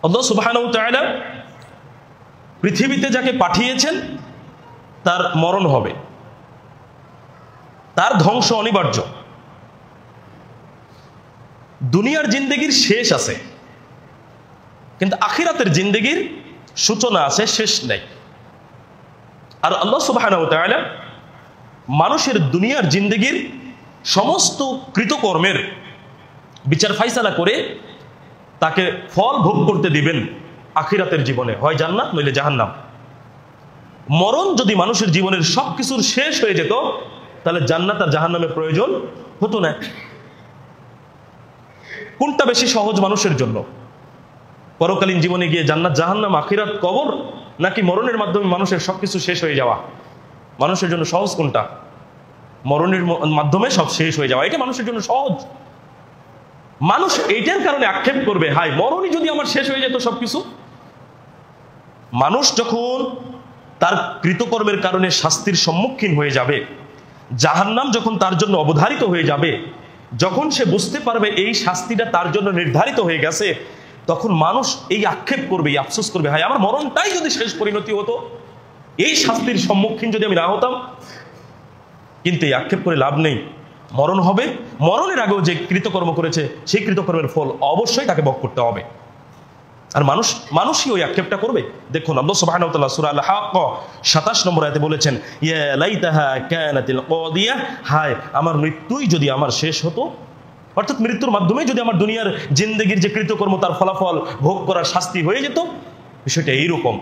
আল্লাহ সুবহানাহু ওয়া তাআলা পৃথিবীতে যাকে পাঠিয়েছেন তার মরণ হবে, তার ধ্বংস অনিবার্য। দুনিয়ার জিন্দেগির শেষ আছে, কিন্তু আখিরাতের জিন্দেগির সূচনা আছে, শেষ নেই। আর আল্লাহ সুবহানাহু ওয়া তাআলা মানুষের দুনিয়ার জিন্দেগির সমস্ত কৃতকর্মের বিচার ফাইসালা করে তাকে ফল ভোগ করতে দিবেন আখিরাতের জীবনে, হয় জান্নাত নইলে জাহান্নাম। মরণ যদি মানুষের জীবনের সবকিছুর শেষ হয়ে যেত তাহলে জান্নাত আর জাহান্নামের প্রয়োজন হতো না। কোনটা বেশি সহজ মানুষের জন্য, পরকালীন জীবনে গিয়ে জান্নাত জাহান্নাম, আখিরাত কবর, নাকি মরণের মাধ্যমে মানুষের সবকিছু শেষ হয়ে যাওয়া? মানুষের জন্য সহজ কোনটা? মরণের মাধ্যমে সব শেষ হয়ে যাওয়া, এটা মানুষের জন্য সহজ। মানুষ এইটার কারণে আক্ষেপ করবে, হায় মরণই যদি আমার শেষ হয়ে যেত সবকিছু। মানুষ যখন তার কৃতকর্মের কারণে শাস্তির সম্মুখীন হয়ে যাবে, জাহান্নাম যখন তার জন্য অবধারিত হয়ে যাবে, যখন সে বুঝতে পারবে এই শাস্তিটা তার জন্য নির্ধারিত হয়ে গেছে, তখন মানুষ এই আক্ষেপ করবে, এই আফসোস করবে, হায় আমার মরণটাই যদি শেষ পরিণতি হতো, এই শাস্তির সম্মুখীন যদি আমি না হতাম। কিন্তু এই আক্ষেপ করে লাভ নেই, মরণ হবে। মরণের আগেও যে কৃতকর্ম করেছে সেই কৃতকর্মের ফল অবশ্যই তাকে ভোগ করতে হবে। আর মানুষই ওই আক্ষেপটা করবে। দেখুন আল্লাহ সুবহানাহু ওয়া তাআলা সূরা আল-হাক্ক 27 নম্বর আয়াতে বলেছেন, ইয়া লাইতাহা কানাতিল কাদিয়া, হায় আমার মৃত্যুই যদি আমার শেষ হতো। অর্থাৎ মৃত্যুর মাধ্যমে যদি আমার দুনিয়ার জিন্দেগির যে কৃতকর্ম তার ফলাফল ভোগ করার শাস্তি হয়ে যেত, বিষয়টা এইরকম,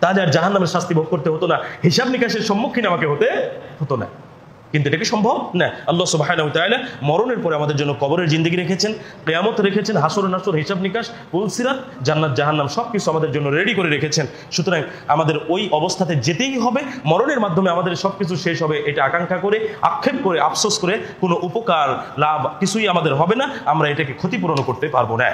তাহলে আর জাহান্নামের শাস্তি ভোগ করতে হতো না, হিসাব নিকাশের সম্মুখীন আমাকে হতে হতো না। কিন্তু এটা কি সম্ভব না? আল্লাহ সুবহানাহু ওয়া তাআলা মরণের পরে আমাদের জন্য কবরের জিন্দেগি রেখেছেন, কিয়ামত রেখেছেন, হাসর নাসর, হিসাব নিকাশ, পুলসিরাত, জান্নাত জাহান্নাম সবকিছু আমাদের জন্য রেডি করে রেখেছেন। সুতরাং আমাদের ওই অবস্থাতে যেতেই হবে। মরণের মাধ্যমে আমাদের সবকিছু শেষ হবে এটা আকাঙ্ক্ষা করে, আক্ষেপ করে, আফসোস করে কোনো উপকার লাভ কিছুই আমাদের হবে না, আমরা এটাকে ক্ষতিপূরণ করতে পারবো না।